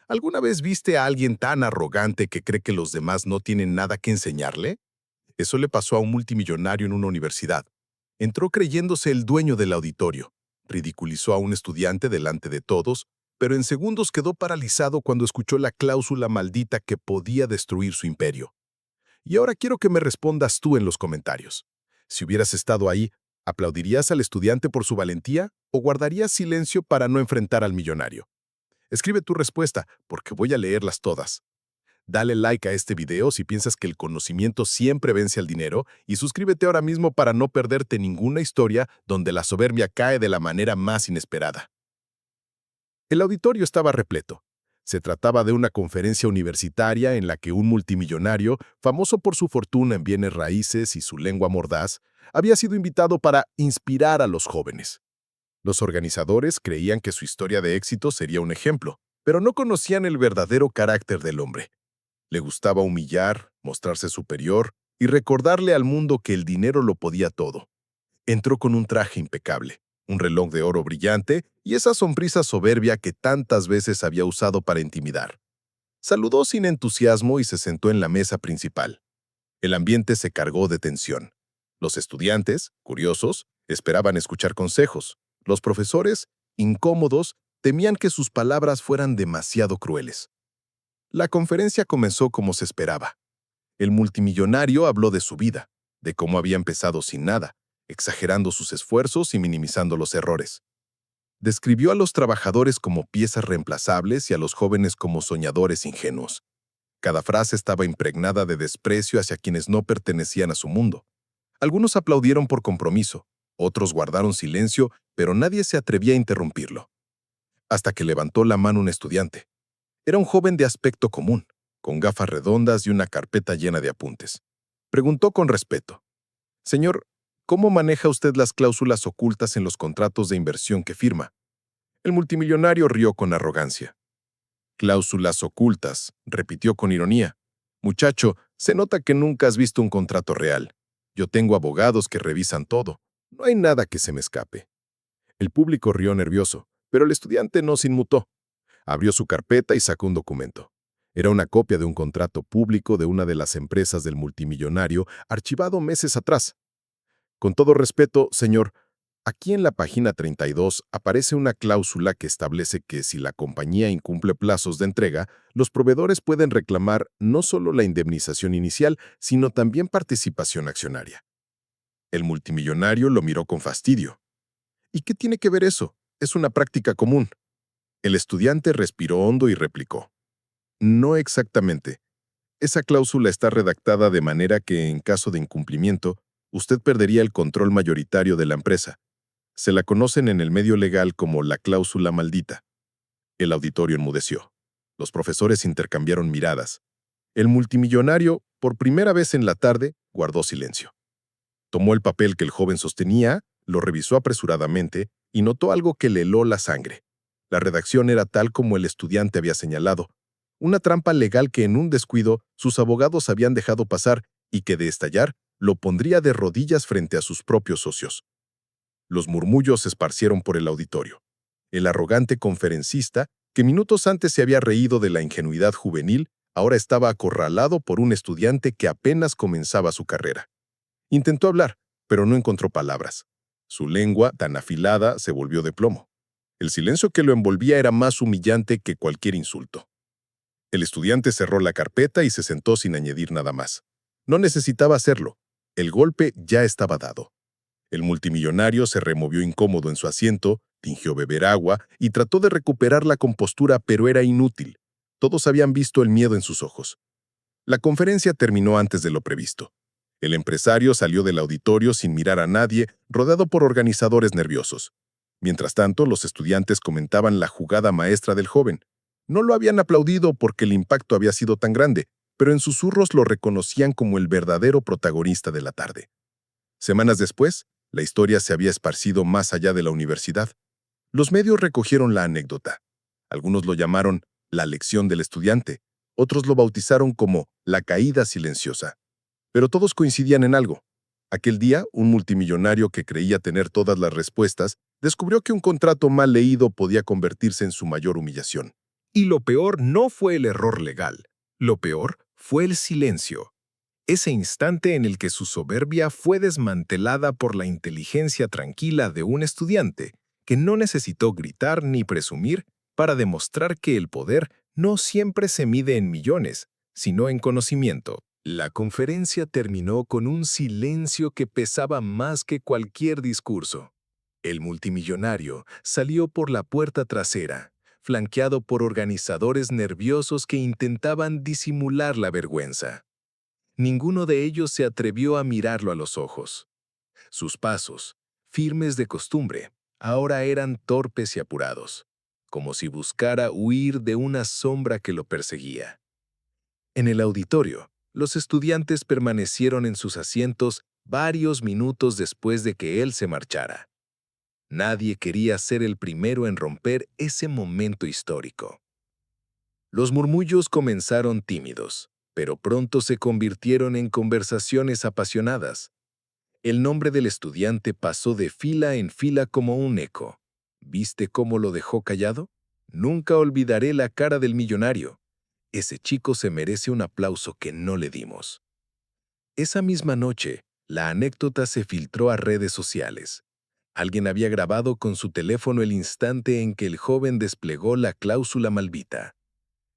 ¿Alguna vez viste a alguien tan arrogante que cree que los demás no tienen nada que enseñarle? Eso le pasó a un multimillonario en una universidad. Entró creyéndose el dueño del auditorio. Ridiculizó a un estudiante delante de todos, pero en segundos quedó paralizado cuando escuchó la cláusula maldita que podía destruir su imperio. Y ahora quiero que me respondas tú en los comentarios. Si hubieras estado ahí, ¿aplaudirías al estudiante por su valentía o guardarías silencio para no enfrentar al millonario? Escribe tu respuesta, porque voy a leerlas todas. Dale like a este video si piensas que el conocimiento siempre vence al dinero y suscríbete ahora mismo para no perderte ninguna historia donde la soberbia cae de la manera más inesperada. El auditorio estaba repleto. Se trataba de una conferencia universitaria en la que un multimillonario, famoso por su fortuna en bienes raíces y su lengua mordaz, había sido invitado para inspirar a los jóvenes. Los organizadores creían que su historia de éxito sería un ejemplo, pero no conocían el verdadero carácter del hombre. Le gustaba humillar, mostrarse superior y recordarle al mundo que el dinero lo podía todo. Entró con un traje impecable, un reloj de oro brillante y esa sonrisa soberbia que tantas veces había usado para intimidar. Saludó sin entusiasmo y se sentó en la mesa principal. El ambiente se cargó de tensión. Los estudiantes, curiosos, esperaban escuchar consejos. Los profesores, incómodos, temían que sus palabras fueran demasiado crueles. La conferencia comenzó como se esperaba. El multimillonario habló de su vida, de cómo había empezado sin nada, exagerando sus esfuerzos y minimizando los errores. Describió a los trabajadores como piezas reemplazables y a los jóvenes como soñadores ingenuos. Cada frase estaba impregnada de desprecio hacia quienes no pertenecían a su mundo. Algunos aplaudieron por compromiso, otros guardaron silencio, pero nadie se atrevía a interrumpirlo. Hasta que levantó la mano un estudiante. Era un joven de aspecto común, con gafas redondas y una carpeta llena de apuntes. Preguntó con respeto: «Señor, ¿cómo maneja usted las cláusulas ocultas en los contratos de inversión que firma?» El multimillonario rió con arrogancia. «Cláusulas ocultas», repitió con ironía. «Muchacho, se nota que nunca has visto un contrato real. Yo tengo abogados que revisan todo. No hay nada que se me escape». El público rió nervioso, pero el estudiante no se inmutó. Abrió su carpeta y sacó un documento. Era una copia de un contrato público de una de las empresas del multimillonario, archivado meses atrás. «Con todo respeto, señor, aquí en la página 32 aparece una cláusula que establece que si la compañía incumple plazos de entrega, los proveedores pueden reclamar no solo la indemnización inicial, sino también participación accionaria». El multimillonario lo miró con fastidio. «¿Y qué tiene que ver eso? Es una práctica común». El estudiante respiró hondo y replicó: «No exactamente. Esa cláusula está redactada de manera que, en caso de incumplimiento, usted perdería el control mayoritario de la empresa. Se la conocen en el medio legal como la cláusula maldita». El auditorio enmudeció. Los profesores intercambiaron miradas. El multimillonario, por primera vez en la tarde, guardó silencio. Tomó el papel que el joven sostenía, lo revisó apresuradamente y notó algo que le heló la sangre. La redacción era tal como el estudiante había señalado, una trampa legal que en un descuido sus abogados habían dejado pasar y que, de estallar, lo pondría de rodillas frente a sus propios socios. Los murmullos se esparcieron por el auditorio. El arrogante conferencista, que minutos antes se había reído de la ingenuidad juvenil, ahora estaba acorralado por un estudiante que apenas comenzaba su carrera. Intentó hablar, pero no encontró palabras. Su lengua, tan afilada, se volvió de plomo. El silencio que lo envolvía era más humillante que cualquier insulto. El estudiante cerró la carpeta y se sentó sin añadir nada más. No necesitaba hacerlo. El golpe ya estaba dado. El multimillonario se removió incómodo en su asiento, fingió beber agua y trató de recuperar la compostura, pero era inútil. Todos habían visto el miedo en sus ojos. La conferencia terminó antes de lo previsto. El empresario salió del auditorio sin mirar a nadie, rodeado por organizadores nerviosos. Mientras tanto, los estudiantes comentaban la jugada maestra del joven. No lo habían aplaudido porque el impacto había sido tan grande, pero en susurros lo reconocían como el verdadero protagonista de la tarde. Semanas después, la historia se había esparcido más allá de la universidad. Los medios recogieron la anécdota. Algunos lo llamaron la lección del estudiante, otros lo bautizaron como la caída silenciosa. Pero todos coincidían en algo. Aquel día, un multimillonario que creía tener todas las respuestas descubrió que un contrato mal leído podía convertirse en su mayor humillación. Y lo peor no fue el error legal, lo peor fue el silencio. Ese instante en el que su soberbia fue desmantelada por la inteligencia tranquila de un estudiante que no necesitó gritar ni presumir para demostrar que el poder no siempre se mide en millones, sino en conocimiento. La conferencia terminó con un silencio que pesaba más que cualquier discurso. El multimillonario salió por la puerta trasera, flanqueado por organizadores nerviosos que intentaban disimular la vergüenza. Ninguno de ellos se atrevió a mirarlo a los ojos. Sus pasos, firmes de costumbre, ahora eran torpes y apurados, como si buscara huir de una sombra que lo perseguía. En el auditorio, los estudiantes permanecieron en sus asientos varios minutos después de que él se marchara. Nadie quería ser el primero en romper ese momento histórico. Los murmullos comenzaron tímidos, pero pronto se convirtieron en conversaciones apasionadas. El nombre del estudiante pasó de fila en fila como un eco. ¿Viste cómo lo dejó callado? Nunca olvidaré la cara del millonario. Ese chico se merece un aplauso que no le dimos. Esa misma noche, la anécdota se filtró a redes sociales. Alguien había grabado con su teléfono el instante en que el joven desplegó la cláusula maldita.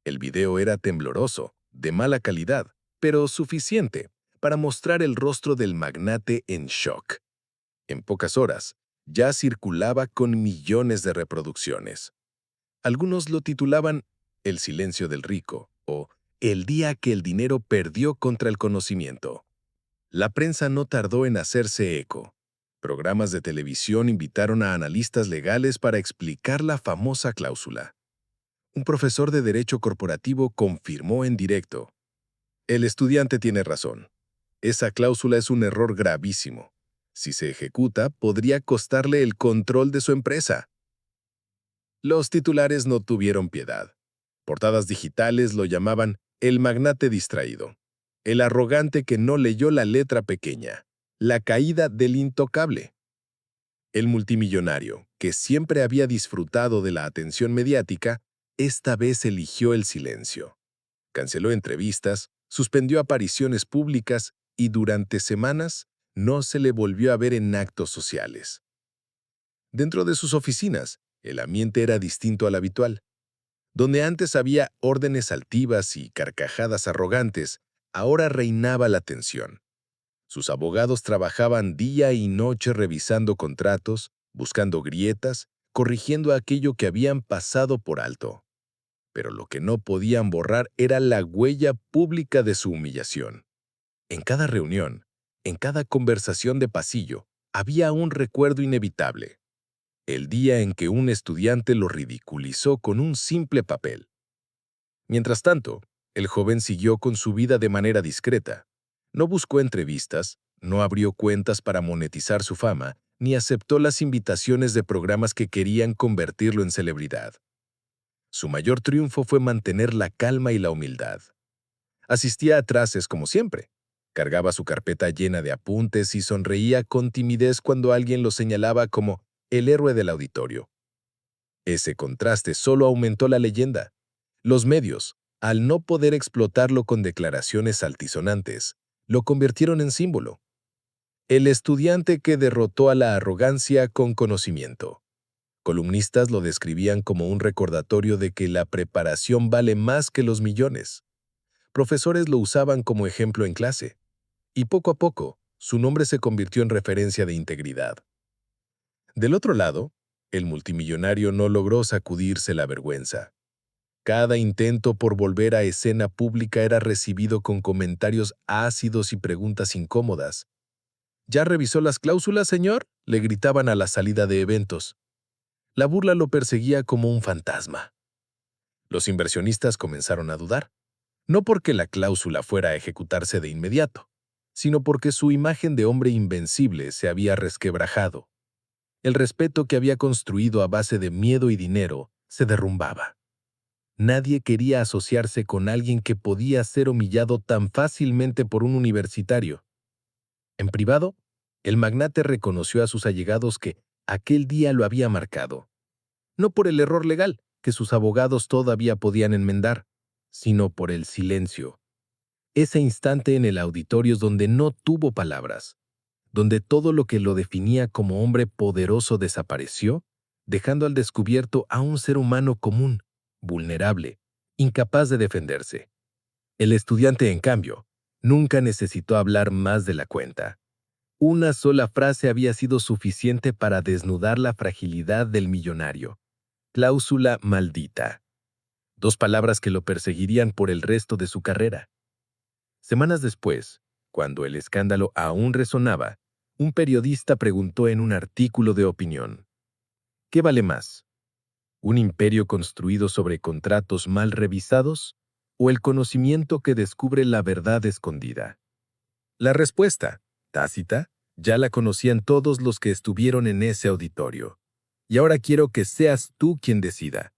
El video era tembloroso, de mala calidad, pero suficiente para mostrar el rostro del magnate en shock. En pocas horas, ya circulaba con millones de reproducciones. Algunos lo titulaban El silencio del rico o El día que el dinero perdió contra el conocimiento. La prensa no tardó en hacerse eco. Programas de televisión invitaron a analistas legales para explicar la famosa cláusula. Un profesor de Derecho Corporativo confirmó en directo: el estudiante tiene razón. Esa cláusula es un error gravísimo. Si se ejecuta, podría costarle el control de su empresa. Los titulares no tuvieron piedad. Portadas digitales lo llamaban el magnate distraído, el arrogante que no leyó la letra pequeña, la caída del intocable. El multimillonario, que siempre había disfrutado de la atención mediática, esta vez eligió el silencio. Canceló entrevistas, suspendió apariciones públicas y durante semanas no se le volvió a ver en actos sociales. Dentro de sus oficinas, el ambiente era distinto al habitual. Donde antes había órdenes altivas y carcajadas arrogantes, ahora reinaba la tensión. Sus abogados trabajaban día y noche revisando contratos, buscando grietas, corrigiendo aquello que habían pasado por alto. Pero lo que no podían borrar era la huella pública de su humillación. En cada reunión, en cada conversación de pasillo, había un recuerdo inevitable: el día en que un estudiante lo ridiculizó con un simple papel. Mientras tanto, el joven siguió con su vida de manera discreta. No buscó entrevistas, no abrió cuentas para monetizar su fama, ni aceptó las invitaciones de programas que querían convertirlo en celebridad. Su mayor triunfo fue mantener la calma y la humildad. Asistía a traces como siempre. Cargaba su carpeta llena de apuntes y sonreía con timidez cuando alguien lo señalaba como el héroe del auditorio. Ese contraste solo aumentó la leyenda. Los medios, al no poder explotarlo con declaraciones altisonantes, lo convirtieron en símbolo. El estudiante que derrotó a la arrogancia con conocimiento. Columnistas lo describían como un recordatorio de que la preparación vale más que los millones. Profesores lo usaban como ejemplo en clase. Y poco a poco, su nombre se convirtió en referencia de integridad. Del otro lado, el multimillonario no logró sacudirse la vergüenza. Cada intento por volver a escena pública era recibido con comentarios ácidos y preguntas incómodas. ¿Ya revisó las cláusulas, señor?, le gritaban a la salida de eventos. La burla lo perseguía como un fantasma. Los inversionistas comenzaron a dudar, no porque la cláusula fuera a ejecutarse de inmediato, sino porque su imagen de hombre invencible se había resquebrajado. El respeto que había construido a base de miedo y dinero se derrumbaba. Nadie quería asociarse con alguien que podía ser humillado tan fácilmente por un universitario. En privado, el magnate reconoció a sus allegados que aquel día lo había marcado. No por el error legal, que sus abogados todavía podían enmendar, sino por el silencio. Ese instante en el auditorio es donde no tuvo palabras, donde todo lo que lo definía como hombre poderoso desapareció, dejando al descubierto a un ser humano común, vulnerable, incapaz de defenderse. El estudiante, en cambio, nunca necesitó hablar más de la cuenta. Una sola frase había sido suficiente para desnudar la fragilidad del millonario. Cláusula maldita. 2 palabras que lo perseguirían por el resto de su carrera. Semanas después, cuando el escándalo aún resonaba, un periodista preguntó en un artículo de opinión: ¿qué vale más? ¿Un imperio construido sobre contratos mal revisados o el conocimiento que descubre la verdad escondida? La respuesta, tácita, ya la conocían todos los que estuvieron en ese auditorio. Y ahora quiero que seas tú quien decida.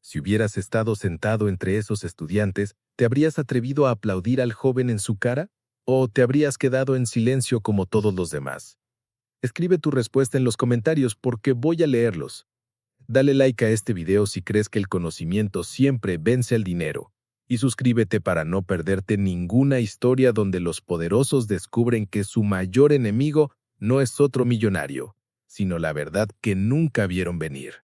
Si hubieras estado sentado entre esos estudiantes, ¿te habrías atrevido a aplaudir al joven en su cara? ¿O te habrías quedado en silencio como todos los demás? Escribe tu respuesta en los comentarios porque voy a leerlos. Dale like a este video si crees que el conocimiento siempre vence al dinero. Y suscríbete para no perderte ninguna historia donde los poderosos descubren que su mayor enemigo no es otro millonario, sino la verdad que nunca vieron venir.